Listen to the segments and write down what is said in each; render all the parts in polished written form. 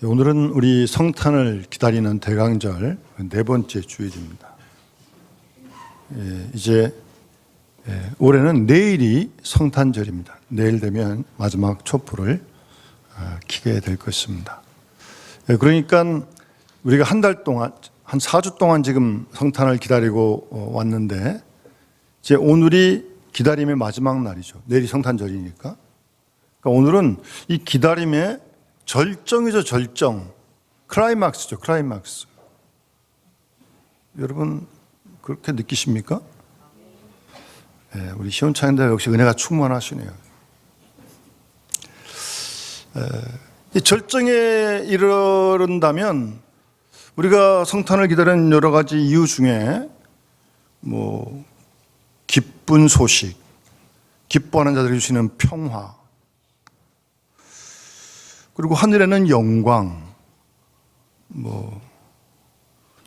오늘은 우리 성탄을 기다리는 대강절 네 번째 주일입니다. 이제 올해는 내일이 성탄절입니다. 내일 되면 마지막 촛불을 켜게 될 것입니다. 그러니까 우리가 한 달 동안, 한 4주 동안 지금 성탄을 기다리고 왔는데 이제 오늘이 기다림의 마지막 날이죠. 내일이 성탄절이니까. 그러니까 오늘은 이 기다림의 절정이죠, 절정. 클라이막스죠, 클라이막스. 여러분 그렇게 느끼십니까? 우리 시온창인데 역시 은혜가 충만하시네요. 이 절정에 이르른다면 우리가 성탄을 기다리는 여러 가지 이유 중에 기쁜 소식, 기뻐하는 자들이 주시는 평화, 그리고 하늘에는 영광,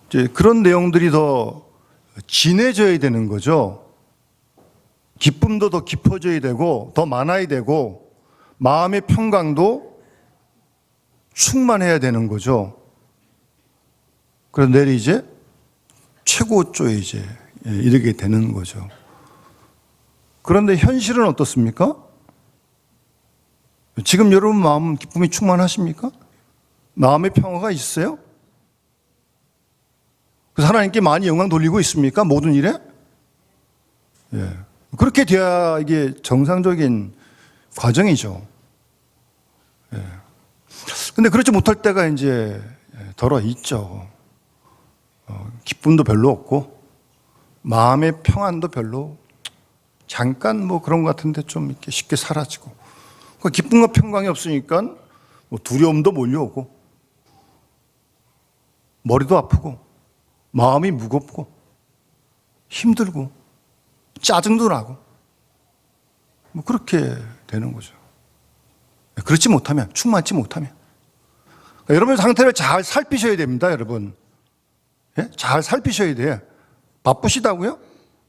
이제 그런 내용들이 더 진해져야 되는 거죠. 기쁨도 더 깊어져야 되고, 더 많아야 되고, 마음의 평강도 충만해야 되는 거죠. 그래서 내일 이제 최고조에 이제 이르게 되는 거죠. 그런데 현실은 어떻습니까? 지금 여러분 마음 기쁨이 충만하십니까? 마음의 평화가 있어요? 그래서 하나님께 많이 영광 돌리고 있습니까? 모든 일에? 그렇게 돼야 이게 정상적인 과정이죠. 근데 그렇지 못할 때가 이제 덜어 있죠. 기쁨도 별로 없고, 마음의 평안도 별로, 잠깐 그런 것 같은데 좀 이렇게 쉽게 사라지고, 기쁨과 평강이 없으니까 두려움도 몰려오고, 머리도 아프고, 마음이 무겁고, 힘들고, 짜증도 나고, 그렇게 되는 거죠. 그렇지 못하면, 충만치 못하면. 여러분 상태를 잘 살피셔야 됩니다, 여러분. 잘 살피셔야 돼요. 바쁘시다고요?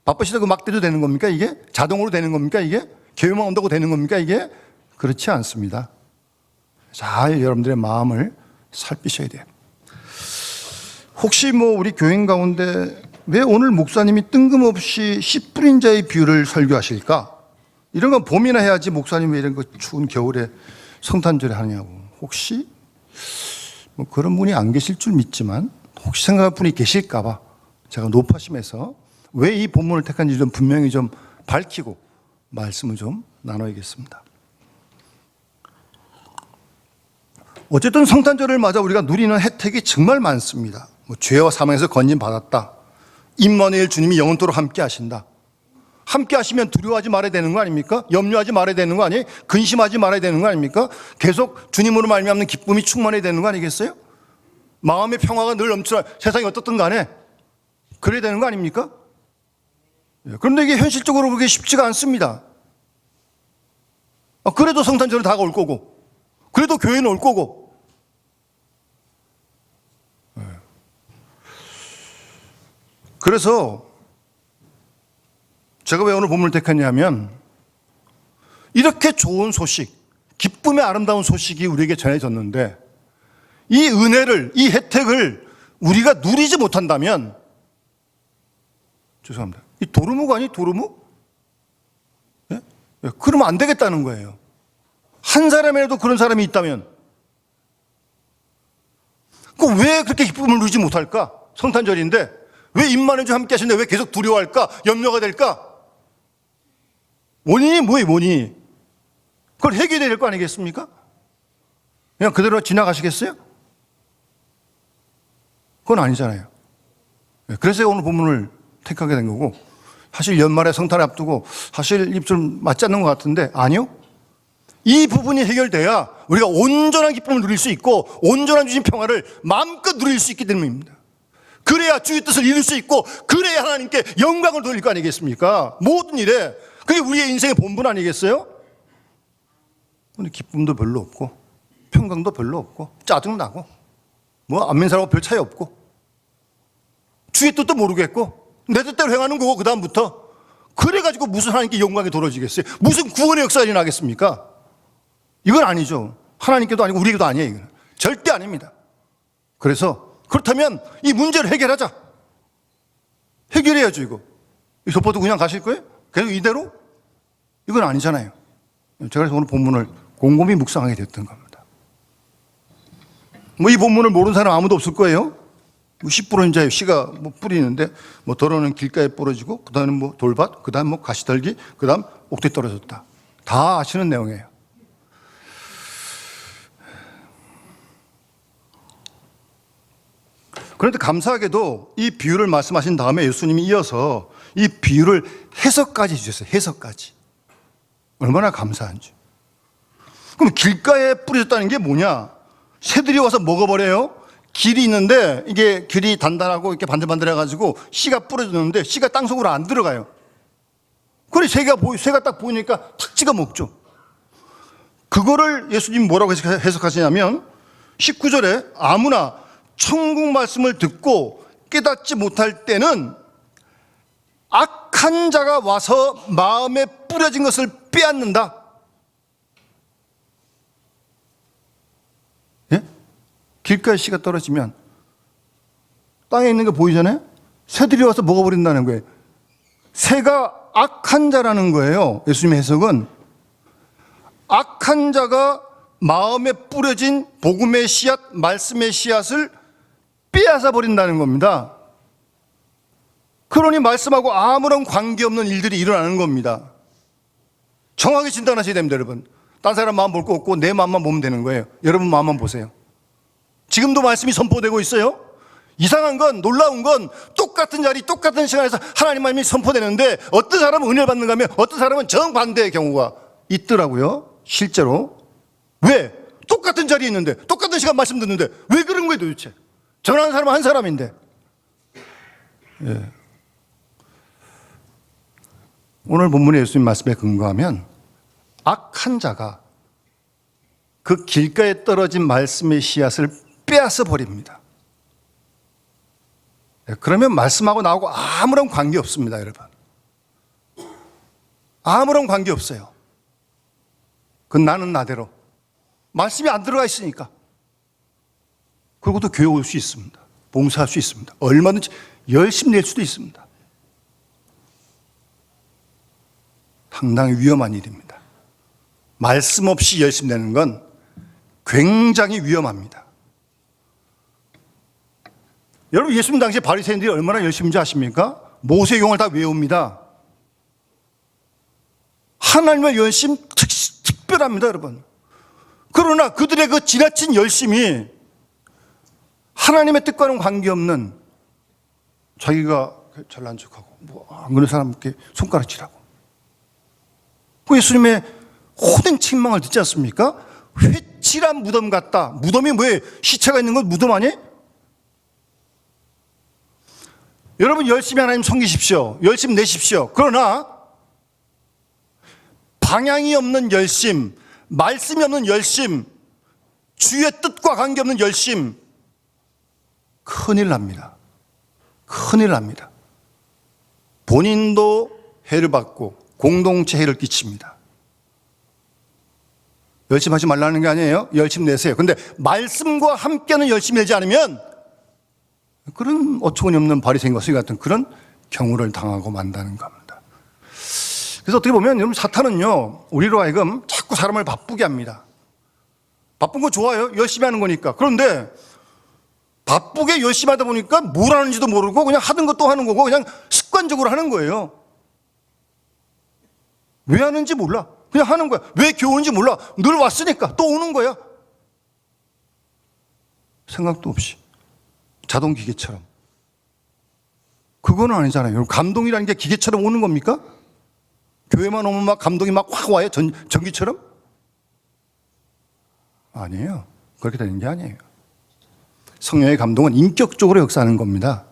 바쁘시다고 막 돼도 되는 겁니까, 이게? 자동으로 되는 겁니까, 이게? 계획만 온다고 되는 겁니까, 이게? 그렇지 않습니다. 잘 여러분들의 마음을 살피셔야 돼요. 혹시 우리 교인 가운데 왜 오늘 목사님이 뜬금없이 씨 뿌린 자의 비유를 설교하실까? 이런 건 봄이나 해야지 목사님이 이런 거 추운 겨울에 성탄절에 하느냐고. 혹시 그런 분이 안 계실 줄 믿지만 혹시 생각할 분이 계실까 봐 제가 높아심에서 왜 이 본문을 택한지 좀 분명히 좀 밝히고 말씀을 좀 나눠야겠습니다. 어쨌든 성탄절을 맞아 우리가 누리는 혜택이 정말 많습니다. 죄와 사망에서 건진받았다. 임마누엘 주님이 영원토록 함께 하신다. 함께 하시면 두려워하지 말아야 되는 거 아닙니까? 염려하지 말아야 되는 거 아니에요? 근심하지 말아야 되는 거 아닙니까? 계속 주님으로 말미암는 기쁨이 충만해야 되는 거 아니겠어요? 마음의 평화가 늘 넘쳐나, 세상이 어떻든 간에 그래야 되는 거 아닙니까? 그런데 이게 현실적으로 그게 쉽지가 않습니다. 그래도 성탄절은 다가올 거고, 그래도 교회는 올 거고. 그래서 제가 왜 오늘 본문을 택했냐면, 이렇게 좋은 소식, 기쁨의 아름다운 소식이 우리에게 전해졌는데 이 은혜를, 이 혜택을 우리가 누리지 못한다면, 죄송합니다, 이 도루묵 아니 도루묵? 그러면 안 되겠다는 거예요. 한 사람이라도 그런 사람이 있다면 왜 그렇게 기쁨을 누리지 못할까? 성탄절인데 왜 임마누엘 주님 함께 하시는데 왜 계속 두려워할까? 염려가 될까? 원인이 뭐예요, 원인이? 그걸 해결해야 될 거 아니겠습니까? 그냥 그대로 지나가시겠어요? 그건 아니잖아요. 그래서 오늘 본문을 택하게 된 거고, 사실 연말에 성탄을 앞두고 사실 좀 맞지 않는 것 같은데 아니요. 이 부분이 해결돼야 우리가 온전한 기쁨을 누릴 수 있고 온전한 주신 평화를 마음껏 누릴 수 있기 때문입니다. 그래야 주의 뜻을 이룰 수 있고, 그래야 하나님께 영광을 돌릴 거 아니겠습니까? 모든 일에. 그게 우리의 인생의 본분 아니겠어요? 근데 기쁨도 별로 없고 평강도 별로 없고 짜증나고 안 믿는 사람하고 별 차이 없고 주의 뜻도 모르겠고 내 뜻대로 행하는 거고, 그 다음부터 그래가지고 무슨 하나님께 영광이 돌아지겠어요? 무슨 구원의 역사가 일어나겠습니까? 이건 아니죠. 하나님께도 아니고 우리에게도 아니에요. 이건 절대 아닙니다. 그래서 그렇다면 이 문제를 해결하자. 해결해야죠, 이거. 이 덮어도 그냥 가실 거예요? 계속 이대로? 이건 아니잖아요. 제가 그래서 오늘 본문을 곰곰이 묵상하게 됐던 겁니다. 뭐 이 본문을 모르는 사람 아무도 없을 거예요. 씨 뿌리는 자예요. 씨가 뭐 뿌리는데 뭐 더러는 길가에 부러지고 그 다음은 뭐 돌밭, 그 다음 뭐 가시떨기, 그 다음 옥토에 떨어졌다. 다 아시는 내용이에요. 그런데 감사하게도 이 비유를 말씀하신 다음에 예수님이 이어서 이 비유를 해석까지 해주셨어요. 해석까지. 얼마나 감사한지. 그럼 길가에 뿌려졌다는 게 뭐냐? 새들이 와서 먹어버려요. 길이 있는데 이게 길이 단단하고 이렇게 반들반들해가지고 씨가 뿌려졌는데 씨가 땅속으로 안 들어가요. 그래 새가 딱 보이니까 탁 찍어 먹죠. 그거를 예수님이 뭐라고 해석하시냐면 19절에 아무나 천국 말씀을 듣고 깨닫지 못할 때는 악한 자가 와서 마음에 뿌려진 것을 빼앗는다. 예? 길가에 씨가 떨어지면 땅에 있는 게 보이잖아요? 새들이 와서 먹어버린다는 거예요. 새가 악한 자라는 거예요. 예수님의 해석은 악한 자가 마음에 뿌려진 복음의 씨앗, 말씀의 씨앗을 빼앗아 버린다는 겁니다. 그러니 말씀하고 아무런 관계없는 일들이 일어나는 겁니다. 정확히 진단하셔야 됩니다, 여러분. 딴 사람 마음 볼 거 없고 내 마음만 보면 되는 거예요. 여러분 마음만 보세요. 지금도 말씀이 선포되고 있어요. 이상한 건, 놀라운 건 똑같은 자리, 똑같은 시간에서 하나님 말씀이 선포되는데 어떤 사람은 은혜를 받는가 하면 어떤 사람은 정반대의 경우가 있더라고요. 실제로. 왜? 똑같은 자리에 있는데, 똑같은 시간 말씀 듣는데 왜 그런 거예요 도대체? 전하는 사람은 한 사람인데. 예. 오늘 본문의 예수님 말씀에 근거하면 악한 자가 그 길가에 떨어진 말씀의 씨앗을 빼앗아 버립니다. 그러면 말씀하고 나하고 아무런 관계 없습니다, 여러분. 아무런 관계 없어요. 그건 나는 나대로. 말씀이 안 들어가 있으니까. 그리고 또 교회 올 수 있습니다. 봉사할 수 있습니다. 얼마든지 열심히 낼 수도 있습니다. 상당히 위험한 일입니다. 말씀 없이 열심히 내는 건 굉장히 위험합니다. 여러분 예수님 당시에 바리새인들이 얼마나 열심인지 아십니까? 모세경을 다 외웁니다. 하나님의 열심 특별합니다, 여러분. 그러나 그들의 그 지나친 열심이 하나님의 뜻과는 관계없는 자기가 잘난 척하고 안 그런 사람께 손가락질하고 그 예수님의 호된 책망을 듣지 않습니까? 회칠한 무덤 같다. 무덤이 뭐예요? 시체가 있는 건 무덤 아니에요? 여러분 열심히 하나님 섬기십시오. 열심 내십시오. 그러나 방향이 없는 열심, 말씀이 없는 열심, 주의 뜻과 관계없는 열심, 큰일 납니다. 큰일 납니다. 본인도 해를 받고 공동체 해를 끼칩니다. 열심히 하지 말라는 게 아니에요. 열심히 내세요. 그런데 말씀과 함께는 열심히 내지 않으면 그런 어처구니 없는 바리새인과 서기 같은 그런 경우를 당하고 만다는 겁니다. 그래서 어떻게 보면 여러분 사탄은요 우리로 하여금 자꾸 사람을 바쁘게 합니다. 바쁜 거 좋아요. 열심히 하는 거니까. 그런데 바쁘게 열심히 하다 보니까 뭘 하는지도 모르고 그냥 하던 것도 하는 거고 그냥 습관적으로 하는 거예요. 왜 하는지 몰라. 그냥 하는 거야. 왜 교훈인지 몰라. 늘 왔으니까 또 오는 거야. 생각도 없이. 자동 기계처럼. 그거는 아니잖아요. 여러분, 감동이라는 게 기계처럼 오는 겁니까? 교회만 오면 막 감동이 막 확 와요? 전기처럼? 아니에요. 그렇게 되는 게 아니에요. 성령의 감동은 인격적으로 역사하는 겁니다.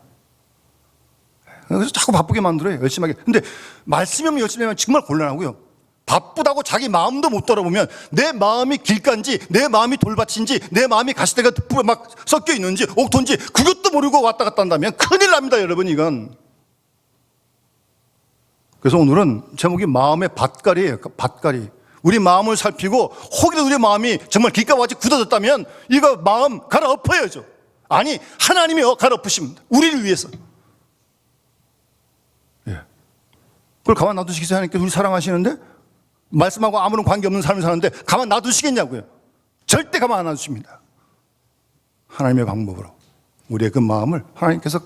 그래서 자꾸 바쁘게 만들어요. 열심히 하게. 근데 말씀이 없는 열심히 하면 정말 곤란하고요. 바쁘다고 자기 마음도 못 돌아보면 내 마음이 길가인지 내 마음이 돌밭인지 내 마음이 가시대가 막 섞여 있는지 옥토인지 그것도 모르고 왔다 갔다 한다면 큰일 납니다, 여러분. 이건. 그래서 오늘은 제목이 마음의 밭갈이에요. 밭갈이. 우리 마음을 살피고 혹여라도 우리 마음이 정말 길가와 같이 굳어졌다면 이거 마음 갈아엎어야죠. 아니, 하나님이 갈아엎으십니다. 우리를 위해서. 예. 그걸 가만 놔두시겠어요? 하나님께서 우리 사랑하시는데 말씀하고 아무런 관계없는 삶을 사는데 가만 놔두시겠냐고요. 절대 가만 안 놔두십니다. 하나님의 방법으로 우리의 그 마음을 하나님께서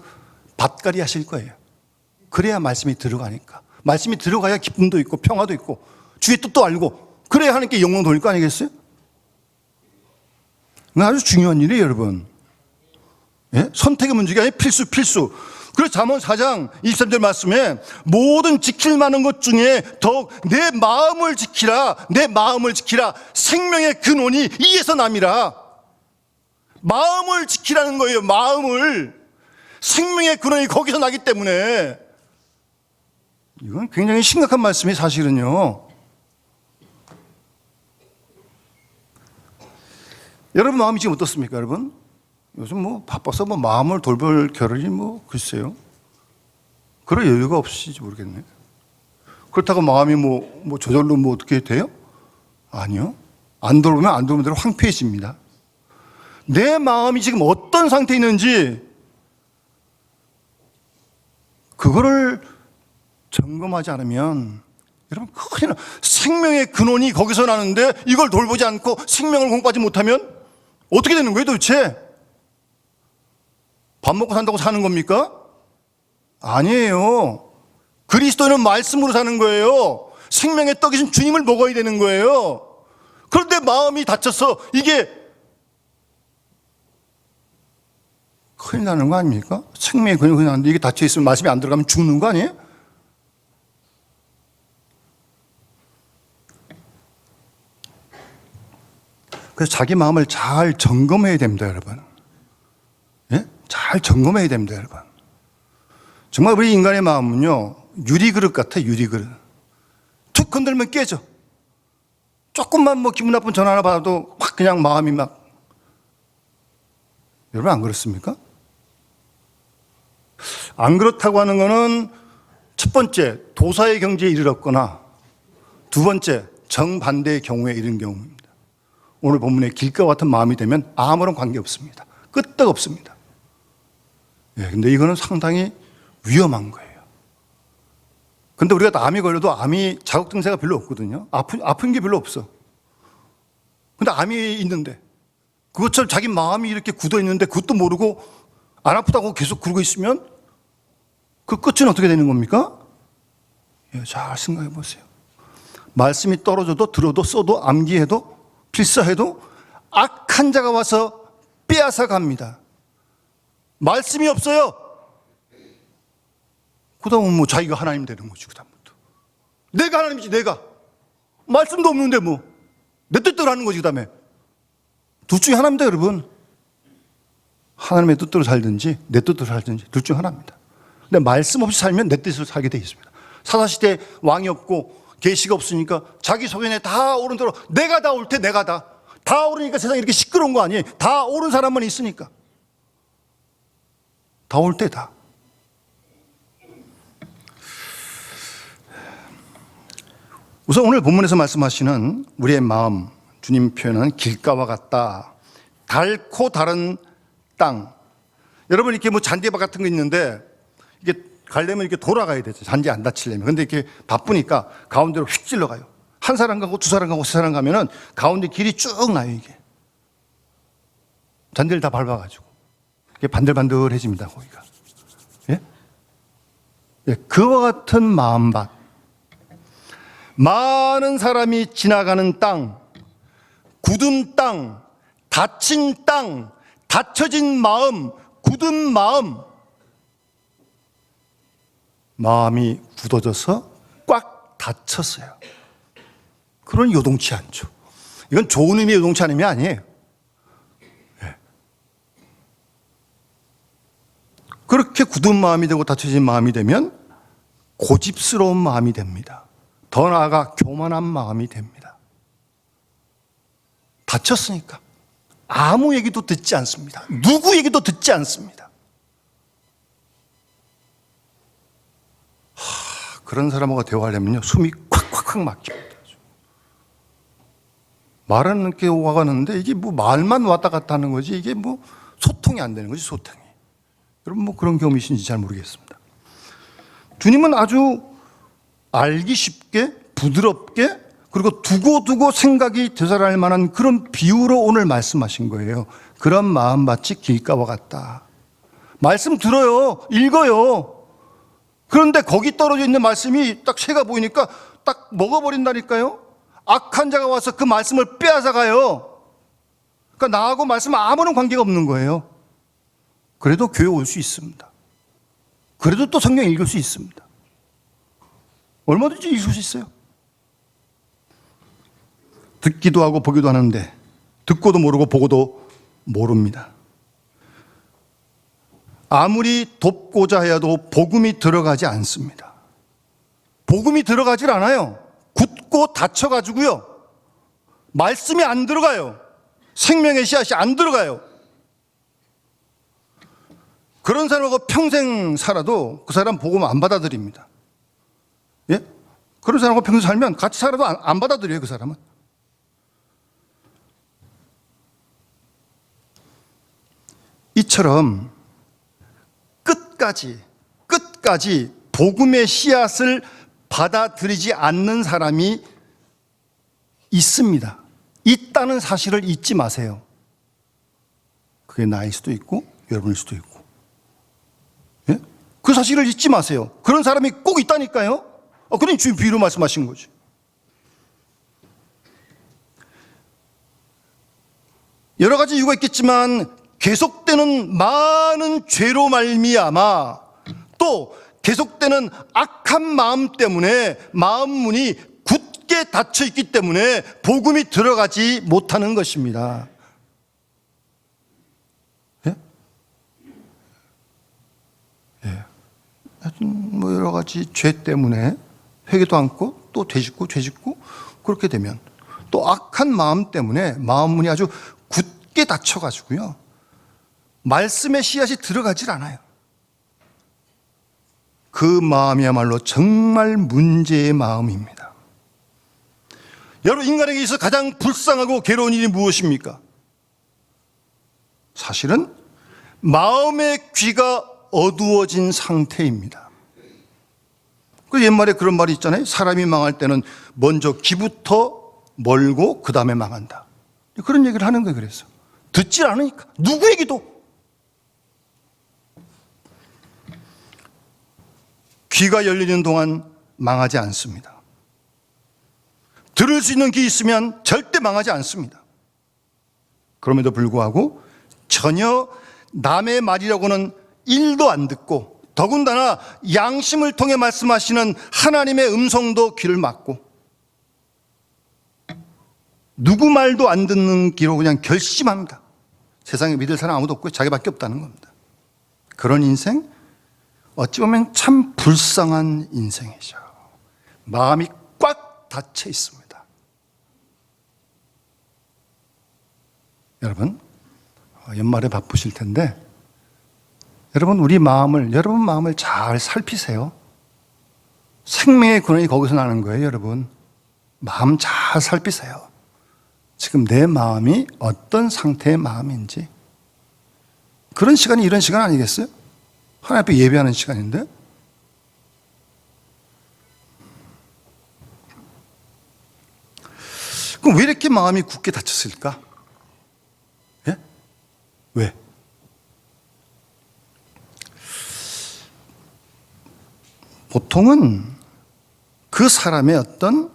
밭갈이 하실 거예요. 그래야 말씀이 들어가니까. 말씀이 들어가야 기쁨도 있고 평화도 있고 주의 뜻도 알고 그래야 하나님께 영광 돌릴 거 아니겠어요? 이건 아주 중요한 일이에요, 여러분. 예? 선택의 문제가 아니라 필수. 그래서 잠언 4장 23절 말씀에 모든 지킬 만한 것 중에 더욱 내 마음을 지키라. 생명의 근원이 이에서 남이라. 마음을 지키라는 거예요. 마음을. 생명의 근원이 거기서 나기 때문에 이건 굉장히 심각한 말씀이 사실은요. 여러분 마음이 지금 어떻습니까, 여러분? 요즘 바빠서 마음을 돌볼 겨를이 글쎄요. 그럴 여유가 없으신지 모르겠네. 그렇다고 마음이 저절로 어떻게 돼요? 아니요. 안 돌보면 대로 황폐해집니다. 내 마음이 지금 어떤 상태에 있는지 그거를 점검하지 않으면 여러분 큰일 나. 생명의 근원이 거기서 나는데 이걸 돌보지 않고 생명을 공부하지 못하면 어떻게 되는 거예요, 도대체? 밥 먹고 산다고 사는 겁니까? 아니에요. 그리스도는 말씀으로 사는 거예요. 생명의 떡이신 주님을 먹어야 되는 거예요. 그런데 마음이 다쳐서 이게 큰일 나는 거 아닙니까? 생명의 근원이 나는데 이게 닫혀 있으면 말씀이 안 들어가면 죽는 거 아니에요? 그래서 자기 마음을 잘 점검해야 됩니다, 여러분. 예? 잘 점검해야 됩니다, 여러분. 정말 우리 인간의 마음은요, 유리그릇 같아요, 유리그릇. 툭 건들면 깨져. 조금만 기분 나쁜 전화 하나 받아도 확 그냥 마음이 여러분 안 그렇습니까? 안 그렇다고 하는 거는 첫 번째, 도사의 경지에 이르렀거나 두 번째, 정반대의 경우에 이른 경우입니다. 오늘 본문에 길과 같은 마음이 되면 아무런 관계 없습니다. 끄떡없습니다. 예, 근데 이거는 상당히 위험한 거예요. 근데 우리가 암이 걸려도 암이 자국 증세가 별로 없거든요. 아픈 게 별로 없어. 근데 암이 있는데 그것처럼 자기 마음이 이렇게 굳어 있는데 그것도 모르고 안 아프다고 계속 그러고 있으면 그 끝은 어떻게 되는 겁니까? 예, 잘 생각해 보세요. 말씀이 떨어져도 들어도 써도 암기해도 필사해도 악한 자가 와서 빼앗아 갑니다. 말씀이 없어요. 그 다음은 자기가 하나님 되는 거지. 그 다음부터 내가 하나님이지. 내가 말씀도 없는데 내 뜻대로 하는 거지. 그 다음에 둘 중에 하나입니다, 여러분. 하나님의 뜻대로 살든지 내 뜻대로 살든지 둘 중에 하나입니다. 근데 말씀 없이 살면 내 뜻으로 살게 되어 있습니다. 사사시대 왕이 없고 계시가 없으니까 자기 소견에 다 옳은 대로 내가 다 옳대. 내가 다 옳으니까 세상이 이렇게 시끄러운 거 아니에요. 다 옳은 사람만 있으니까 다 옳대. 다. 우선 오늘 본문에서 말씀하시는 우리의 마음, 주님 표현은 길가와 같다. 닳고 다른 땅. 여러분 이렇게 잔디밭 같은 거 있는데 이게 가려면 이렇게 돌아가야 되죠. 잔디 안 다치려면. 근데 이렇게 바쁘니까 가운데로 휙 찔러가요. 한 사람 가고 두 사람 가고 세 사람 가면은 가운데 길이 쭉 나요, 이게. 잔디를 다 밟아가지고. 이게 반들반들해집니다, 거기가. 예? 예, 그와 같은 마음밭. 많은 사람이 지나가는 땅, 굳은 땅, 다친 땅, 닫혀진 마음, 굳은 마음. 마음이 굳어져서 꽉 닫혔어요. 그런 요동치 않죠. 이건 좋은 의미의 요동치 않음이 아니에요. 네. 그렇게 굳은 마음이 되고 닫혀진 마음이 되면 고집스러운 마음이 됩니다. 더 나아가 교만한 마음이 됩니다. 닫혔으니까 아무 얘기도 듣지 않습니다. 누구 얘기도 듣지 않습니다. 그런 사람하고 대화하려면요, 숨이 콱콱콱 막힙니다. 말하는 게 와가는데 이게 뭐 말만 왔다 갔다 하는 거지 이게 뭐 소통이 안 되는 거지, 소통이. 여러분 뭐 그런 경험이신지 잘 모르겠습니다. 주님은 아주 알기 쉽게 부드럽게 그리고 두고두고 생각이 되살아날 만한 그런 비유로 오늘 말씀하신 거예요. 그런 마음밭이 길가와 같다. 말씀 들어요. 읽어요. 그런데 거기 떨어져 있는 말씀이 딱 새가 보이니까 딱 먹어버린다니까요. 악한 자가 와서 그 말씀을 빼앗아가요. 그러니까 나하고 말씀 아무런 관계가 없는 거예요. 그래도 교회 올 수 있습니다. 그래도 또 성경 읽을 수 있습니다. 얼마든지 읽을 수 있어요. 듣기도 하고 보기도 하는데 듣고도 모르고 보고도 모릅니다. 아무리 돕고자 해도 복음이 들어가지 않습니다. 복음이 들어가질 않아요. 굳고 닫혀가지고요. 말씀이 안 들어가요. 생명의 씨앗이 안 들어가요. 그런 사람하고 평생 살아도 그 사람 복음 안 받아들입니다. 예? 그런 사람하고 평생 살면 같이 살아도 안 받아들여요, 그 사람은. 이처럼 끝까지 복음의 씨앗을 받아들이지 않는 사람이 있습니다. 있다는 사실을 잊지 마세요. 그게 나일 수도 있고 여러분일 수도 있고. 예? 그 사실을 잊지 마세요. 그런 사람이 꼭 있다니까요. 그러니 주님 비유로 말씀하신 거지. 여러 가지 이유가 있겠지만 계속되는 많은 죄로 말미암아 또 계속되는 악한 마음 때문에 마음 문이 굳게 닫혀 있기 때문에 복음이 들어가지 못하는 것입니다. 예? 예. 하여튼 뭐 여러 가지 죄 때문에 회개도 않고 또 죄짓고 그렇게 되면 또 악한 마음 때문에 마음 문이 아주 굳게 닫혀가지고요. 말씀의 씨앗이 들어가질 않아요. 그 마음이야말로 정말 문제의 마음입니다. 여러분, 인간에게 있어서 가장 불쌍하고 괴로운 일이 무엇입니까? 사실은 마음의 귀가 어두워진 상태입니다. 그 옛말에 그런 말이 있잖아요. 사람이 망할 때는 먼저 귀부터 멀고 그 다음에 망한다. 그런 얘기를 하는 거예요. 그래서 듣질 않으니까 누구에게도. 귀가 열리는 동안 망하지 않습니다. 들을 수 있는 귀 있으면 절대 망하지 않습니다. 그럼에도 불구하고 전혀 남의 말이라고는 1도 안 듣고 더군다나 양심을 통해 말씀하시는 하나님의 음성도 귀를 막고 누구 말도 안 듣는 귀로 그냥 결심합니다. 세상에 믿을 사람 아무도 없고 자기밖에 없다는 겁니다. 그런 인생 어찌 보면 참 불쌍한 인생이죠. 마음이 꽉 닫혀 있습니다. 여러분, 연말에 바쁘실 텐데 여러분 여러분 마음을 잘 살피세요. 생명의 근원이 거기서 나는 거예요. 여러분 마음 잘 살피세요. 지금 내 마음이 어떤 상태의 마음인지. 그런 시간이 이런 시간 아니겠어요? 하나님 앞에 예배하는 시간인데. 그럼 왜 이렇게 마음이 굳게 닫혔을까? 예? 왜? 보통은 그 사람의 어떤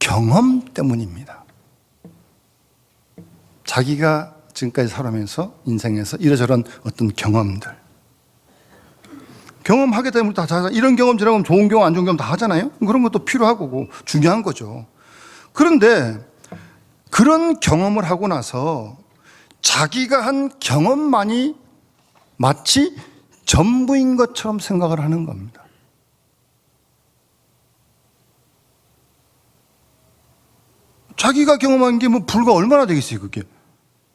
경험 때문입니다. 자기가 지금까지 살아오면서 인생에서 이러저런 어떤 경험하게 되면 다 이런 경험 지나면 좋은 경험 안 좋은 경험 다 하잖아요. 그런 것도 필요하고 중요한 거죠. 그런데 그런 경험을 하고 나서 자기가 한 경험만이 마치 전부인 것처럼 생각을 하는 겁니다. 자기가 경험한 게 뭐 불과 얼마나 되겠어요, 그게.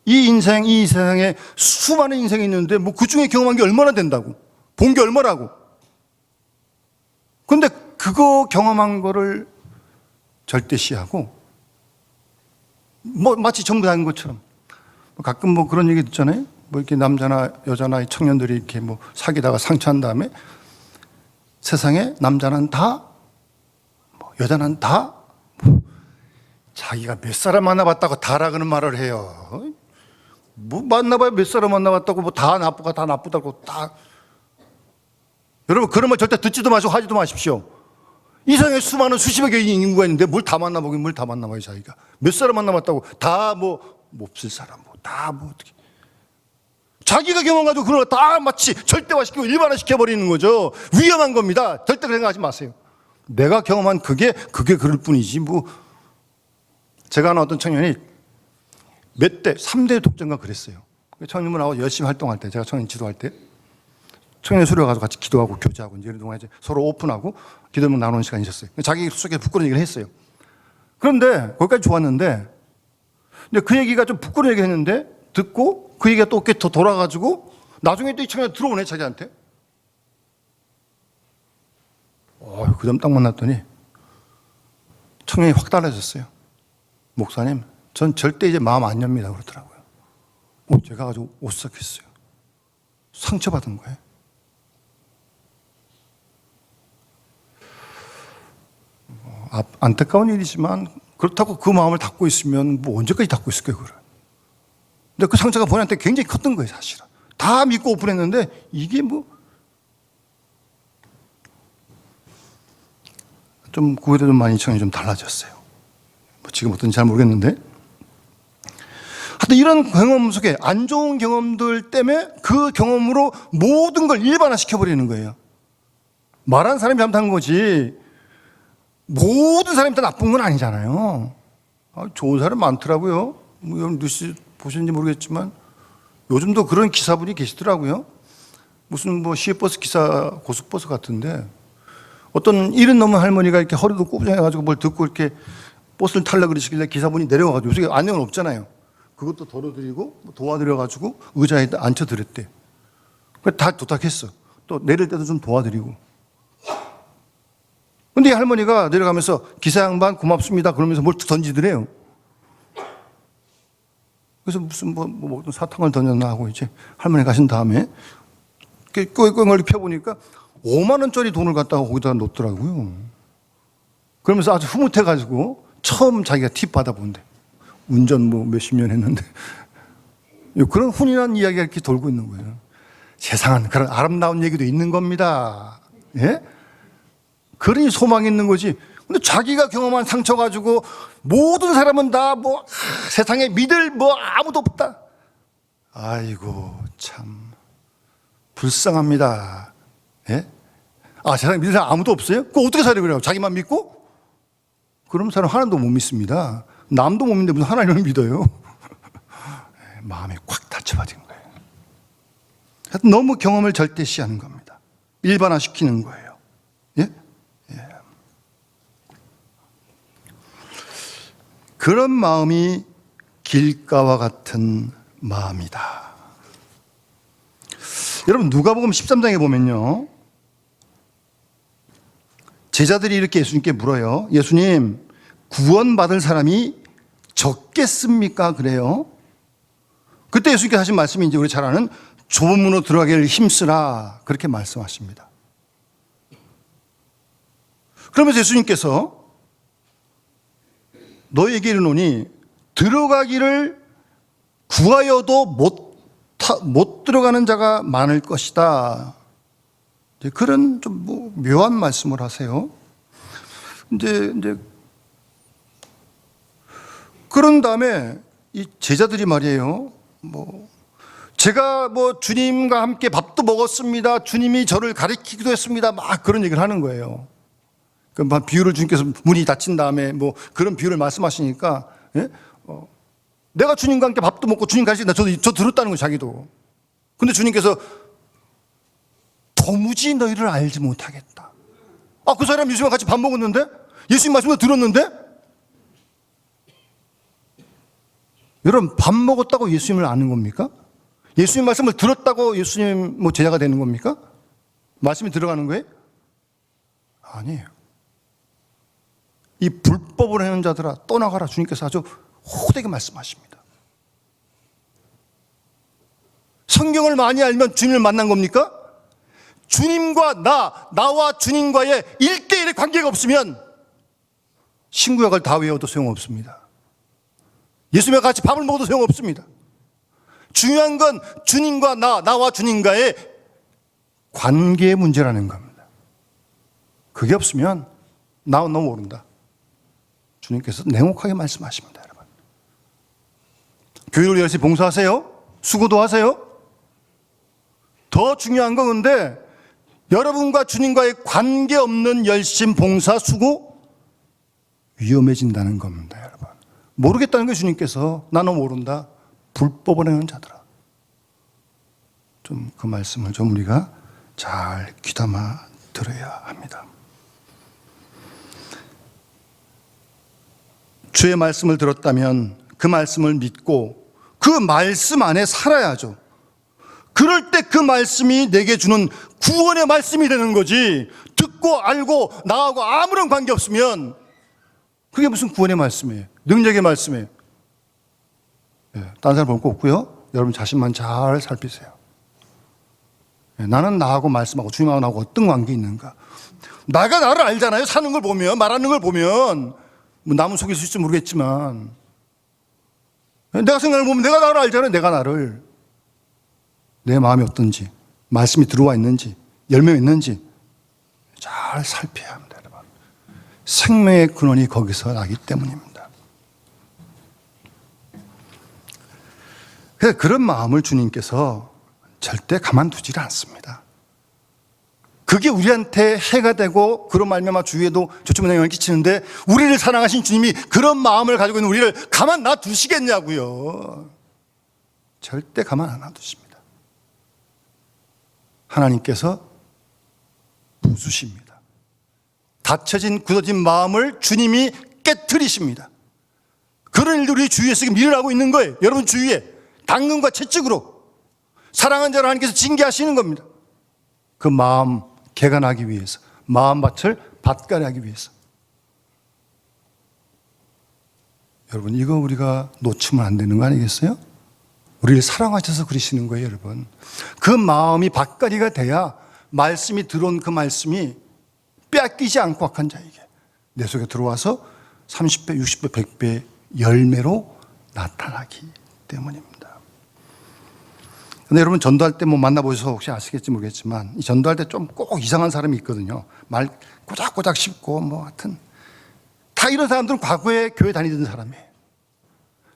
이 세상에 수많은 인생이 있는데 뭐 그 중에 경험한 게 얼마나 된다고. 본 게 얼마라고. 그런데 그거 경험한 거를 절대시하고 뭐 마치 전부 다인 것처럼. 가끔 뭐 그런 얘기 듣잖아요. 뭐 이렇게 남자나 여자나 청년들이 이렇게 뭐 사귀다가 상처한 다음에 세상에 남자는 다, 뭐 여자는 다, 뭐 자기가 몇 사람 만나봤다고 다라는 말을 해요. 뭐 만나봐야 몇 사람 만나봤다고 뭐 다 나쁘다고 다. 여러분 그런 말 절대 듣지도 마시고 하지도 마십시오. 이 세상에 수많은 수십여 개의 인구가 있는데 뭘 다 만나보긴 뭘 다 만나봐요. 자기가 몇 사람 만나봤다고 다 뭐 몹쓸 사람 뭐 다 뭐 어떻게 자기가 경험가지고 그런 거 다 마치 절대화시키고 일반화시켜버리는 거죠. 위험한 겁니다. 절대 그런 거 하지 마세요. 내가 경험한 그게 그럴 뿐이지 뭐. 제가 아는 어떤 청년이 몇 대, 3대 독전가 그랬어요. 청년분하고 열심히 활동할 때, 제가 청년 지도할 때 청년 수료 가서 같이 기도하고 교제하고 이제 동안 이제 서로 오픈하고 기도문 나누는 시간이 있었어요. 자기 속에 부끄러운 얘기를 했어요. 그런데 거기까지 좋았는데 근데 그 얘기가 좀 부끄러운 얘기를 했는데 듣고 그 얘기가 또 어깨 더 돌아가지고 나중에 또 이 청년이 들어오네 자기한테. 그 다음 딱 만났더니 청년이 확 달라졌어요. 목사님, 전 절대 이제 마음 안 엽니다 그러더라고요. 제가 아주 오싹했어요. 상처받은 거예요. 안타까운 일이지만 그렇다고 그 마음을 닫고 있으면 뭐 언제까지 닫고 있을 거예요, 그걸. 근데 그 상처가 본인한테 굉장히 컸던 거예요, 사실은. 다 믿고 오픈했는데 이게 뭐 좀 그 후에도 좀 많이 청이 좀 달라졌어요. 뭐 지금 어떤지 잘 모르겠는데. 하여튼 이런 경험 속에 안 좋은 경험들 때문에 그 경험으로 모든 걸 일반화시켜버리는 거예요. 말하는 사람이 잘못한 거지 모든 사람이 다 나쁜 건 아니잖아요. 좋은 사람 많더라고요. 뭐 여러분 뉴스 보셨는지 모르겠지만 요즘도 그런 기사분이 계시더라고요. 무슨 뭐 시외버스 기사, 고속버스 같은데 어떤 일은 넘은 할머니가 이렇게 허리도 꾸부정해가지고 뭘 듣고 이렇게 버스를 타려고 그러시길래 기사분이 내려와가지고 요새 안내는 없잖아요. 그것도 덜어드리고 도와드려가지고 의자에 앉혀드렸대. 다 도착했어. 또 내릴 때도 좀 도와드리고. 근데 이 할머니가 내려가면서 기사 양반 고맙습니다 그러면서 뭘 던지더래요. 그래서 무슨 뭐 사탕을 던졌나 하고 이제 할머니 가신 다음에 꼴꼴 펴보니까 5만 원짜리 돈을 갖다가 거기다 놓더라고요. 그러면서 아주 흐뭇해가지고 처음 자기가 팁 받아본대. 운전 뭐 몇십 년 했는데. 그런 훈훈한 이야기가 이렇게 돌고 있는 거예요. 세상은 그런 아름다운 얘기도 있는 겁니다. 예? 그러니 소망이 있는 거지. 근데 자기가 경험한 상처 가지고 모든 사람은 다 뭐 세상에 믿을 뭐 아무도 없다. 아이고 참 불쌍합니다. 예? 세상에 믿을 사람 아무도 없어요? 그거 어떻게 살려고 그래요? 자기만 믿고? 그럼 사람 하나도 못 믿습니다. 남도 못 믿는데 무슨 하나님을 믿어요? 마음이 꽉 닫혀버린 거예요. 하여튼 너무 경험을 절대시하는 겁니다. 일반화시키는 거예요. 예? 예. 그런 마음이 길가와 같은 마음이다. 여러분 누가복음 13장에 보면요. 제자들이 이렇게 예수님께 물어요. 예수님, 구원받을 사람이 적겠습니까? 그래요. 그때 예수님께서 하신 말씀이 이제 우리 잘 아는 좁은 문으로 들어가기를 힘쓰라. 그렇게 말씀하십니다. 그러면서 예수님께서 너희에게 이르노니 들어가기를 구하여도 못 들어가는 자가 많을 것이다. 그런 좀 뭐 묘한 말씀을 하세요. 이제 그런 다음에 이 제자들이 말이에요. 제가 주님과 함께 밥도 먹었습니다. 주님이 저를 가르치기도 했습니다. 막 그런 얘기를 하는 거예요. 그 비유를 주님께서 문이 닫힌 다음에 그런 비유를 말씀하시니까, 예? 내가 주님과 함께 밥도 먹고 주님 가르치다 저 들었다는 거예요, 자기도. 근데 주님께서 도무지 너희를 알지 못하겠다. 그 사람 예수님과 같이 밥 먹었는데? 예수님 말씀도 들었는데? 여러분, 밥 먹었다고 예수님을 아는 겁니까? 예수님 말씀을 들었다고 예수님 제자가 되는 겁니까? 말씀이 들어가는 거예요? 아니에요. 이 불법을 하는 자들아 떠나가라. 주님께서 아주 호되게 말씀하십니다. 성경을 많이 알면 주님을 만난 겁니까? 주님과 나와 주님과의 1대1의 관계가 없으면 신구약을 다 외워도 소용없습니다. 예수님과 같이 밥을 먹어도 소용없습니다. 중요한 건 주님과 나와 주님과의 관계의 문제라는 겁니다. 그게 없으면 나는 너무 모른다. 주님께서 냉혹하게 말씀하십니다, 여러분. 교회를 열심히 봉사하세요. 수고도 하세요. 더 중요한 건 근데 여러분과 주님과의 관계 없는 열심, 봉사, 수고 위험해진다는 겁니다, 여러분. 모르겠다는 게 주님께서 나는 모른다. 불법을 행하는 자들아. 좀 그 말씀을 좀 우리가 잘 귀담아 들어야 합니다. 주의 말씀을 들었다면 그 말씀을 믿고 그 말씀 안에 살아야죠. 그럴 때 그 말씀이 내게 주는 구원의 말씀이 되는 거지. 듣고 알고 나하고 아무런 관계 없으면 그게 무슨 구원의 말씀이에요? 능력의 말씀이에요. 딴 사람 볼 거 없고요. 여러분 자신만 잘 살피세요. 나는 나하고 말씀하고 주님하고 나하고 어떤 관계 있는가. 나가 나를 알잖아요. 사는 걸 보면, 말하는 걸 보면. 뭐 남은 속일 수 있을지 모르겠지만 내가 생각을 보면 내가 나를 알잖아요. 내가 나를. 내 마음이 어떤지, 말씀이 들어와 있는지, 열매 있는지 잘 살펴야 합니다, 여러분. 생명의 근원이 거기서 나기 때문입니다. 그래서 그런 마음을 주님께서 절대 가만두지 않습니다. 그게 우리한테 해가 되고 그런 말미암아 주위에도 좋은 영향을 끼치는데 우리를 사랑하신 주님이 그런 마음을 가지고 있는 우리를 가만 놔두시겠냐고요. 절대 가만 안 놔두십니다. 하나님께서 부수십니다. 닫혀진 굳어진 마음을 주님이 깨트리십니다. 그런 일들이 우리 주위에 지금 일어나고 있는 거예요. 여러분 주위에 당근과 채찍으로 사랑한 자를 하나님께서 징계하시는 겁니다. 그 마음 개간하기 위해서, 마음밭을 밭갈이하기 위해서. 여러분 이거 우리가 놓치면 안 되는 거 아니겠어요? 우리를 사랑하셔서 그러시는 거예요, 여러분. 그 마음이 밭갈이가 돼야 말씀이 들어온 그 말씀이 빼앗기지 않고 악한 자에게 내 속에 들어와서 30배, 60배, 100배 열매로 나타나기 때문입니다. 근데 여러분 전도할 때 뭐 만나보셔서 혹시 아시겠지 모르겠지만 이 전도할 때 좀 꼭 이상한 사람이 있거든요. 말 꼬작꼬작 씹고 뭐 하여튼 다 이런 사람들은 과거에 교회 다니던 사람이에요.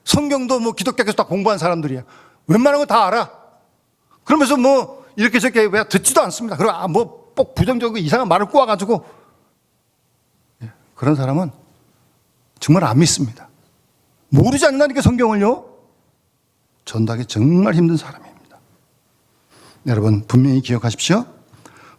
성경도 뭐 기독교에서 다 공부한 사람들이야. 웬만한 거 다 알아. 그러면서 뭐 이렇게 저렇게 왜 듣지도 않습니다. 그리고 뭐 꼭 부정적이고 이상한 말을 꼬아가지고 그런 사람은 정말 안 믿습니다. 모르지 않나니까 성경을요. 전도하기 정말 힘든 사람입니다. 여러분 분명히 기억하십시오.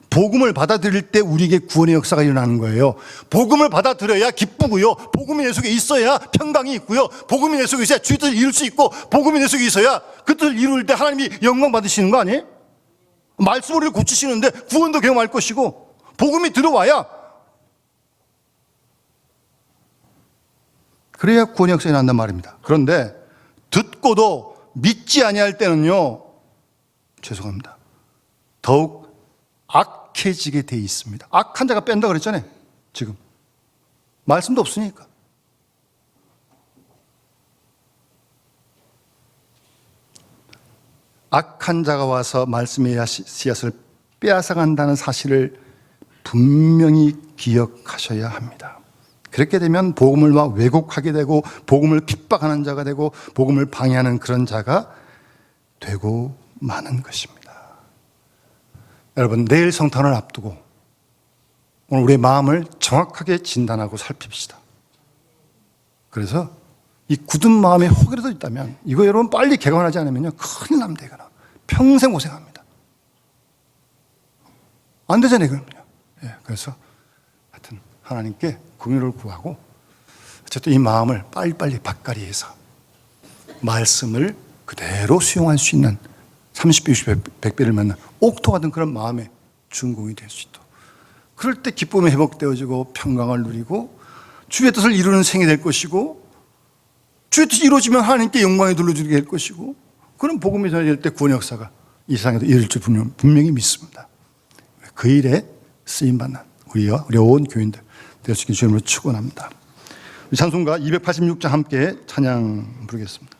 복음을 받아들일 때 우리에게 구원의 역사가 일어나는 거예요. 복음을 받아들여야 기쁘고요. 복음이 내 속에 있어야 평강이 있고요. 복음이 내 속에 있어야 주의 뜻을 이룰 수 있고 복음이 내 속에 있어야 그 뜻을 이룰 때 하나님이 영광 받으시는 거 아니에요? 말씀으로 우리를 고치시는데 구원도 경험할 것이고 복음이 들어와야 그래야 구원의 역사가 일어난단 말입니다. 그런데 듣고도 믿지 아니할 때는요. 죄송합니다. 더욱 악해지게 돼 있습니다. 악한 자가 뺀다 그랬잖아요. 지금 말씀도 없으니까. 악한 자가 와서 말씀의 씨앗을 빼앗아간다는 사실을 분명히 기억하셔야 합니다. 그렇게 되면 복음을 막 왜곡하게 되고 복음을 핍박하는 자가 되고 복음을 방해하는 그런 자가 되고 마는 것입니다. 여러분 내일 성탄을 앞두고 오늘 우리의 마음을 정확하게 진단하고 살핍시다. 그래서 이 굳은 마음에 혹이라도 있다면 이거 여러분 빨리 개관하지 않으면요 큰일 납니다. 이거는 평생 고생합니다. 안 되잖아요. 그럼요. 그래서 하여튼 하나님께 긍휼을 구하고 어쨌든 이 마음을 빨리빨리 밭갈이해서 말씀을 그대로 수용할 수 있는 30배, 60배, 100배를 맞는 옥토 같은 그런 마음의 준공이 될 수 있도록 그럴 때 기쁨이 회복되어지고 평강을 누리고 주의 뜻을 이루는 생이 될 것이고 주의 뜻이 이루어지면 하나님께 영광이 돌려주게 될 것이고, 그런 복음이 전해질 때 구원의 역사가 이 세상에도 이룰 줄 분명히 믿습니다. 그 일에 쓰임받는 우리와 우리 온 교인들 되시길 주님으로 축원합니다. 찬송가 286장 함께 찬양 부르겠습니다.